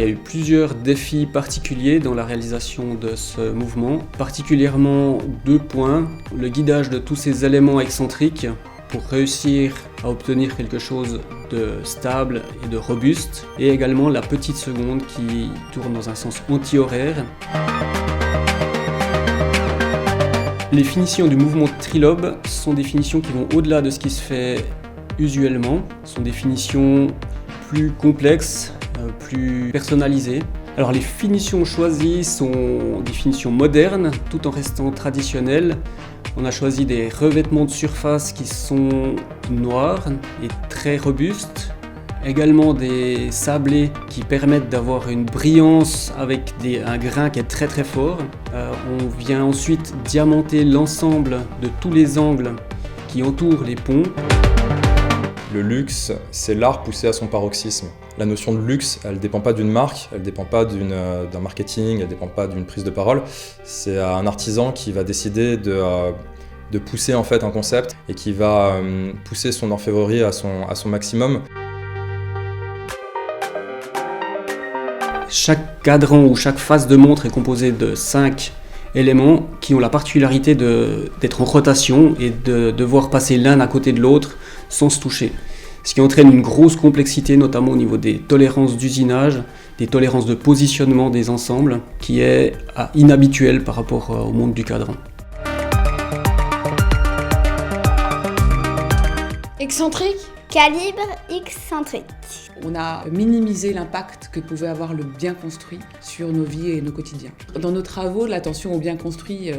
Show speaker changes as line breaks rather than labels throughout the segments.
a eu plusieurs défis particuliers dans la réalisation de ce mouvement, particulièrement 2 points, le guidage de tous ces éléments excentriques pour réussir à obtenir quelque chose de stable et de robuste, et également la petite seconde qui tourne dans un sens anti-horaire. Les finitions du mouvement trilobe sont des finitions qui vont au-delà de ce qui se fait usuellement. Ce sont des finitions plus complexes, plus personnalisées. Alors les finitions choisies sont des finitions modernes, tout en restant traditionnelles. On a choisi des revêtements de surface qui sont noirs et très robustes. Également des sablés qui permettent d'avoir une brillance avec un grain qui est très très fort. On vient ensuite diamanter l'ensemble de tous les angles qui entourent les ponts.
Le luxe, c'est l'art poussé à son paroxysme. La notion de luxe, elle ne dépend pas d'une marque, elle ne dépend pas d'un marketing, elle ne dépend pas d'une prise de parole. C'est un artisan qui va décider de pousser en fait un concept et qui va pousser son orfèvrerie à son maximum.
Chaque cadran ou chaque face de montre est composé de 5 éléments qui ont la particularité d'être en rotation et de devoir passer l'un à côté de l'autre sans se toucher. Ce qui entraîne une grosse complexité, notamment au niveau des tolérances d'usinage, des tolérances de positionnement des ensembles, qui est inhabituel par rapport au monde du cadran.
Excentrique ?
Calibre excentrique.
On a minimisé l'impact que pouvait avoir le bien construit sur nos vies et nos quotidiens. Dans nos travaux, l'attention au bien construit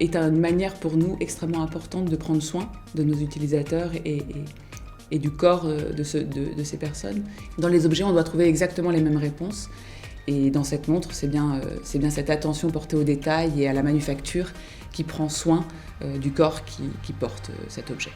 est une manière pour nous extrêmement importante de prendre soin de nos utilisateurs et du corps de ces personnes. Dans les objets, on doit trouver exactement les mêmes réponses. Et dans cette montre, c'est bien cette attention portée au détail et à la manufacture qui prend soin du corps qui porte cet objet.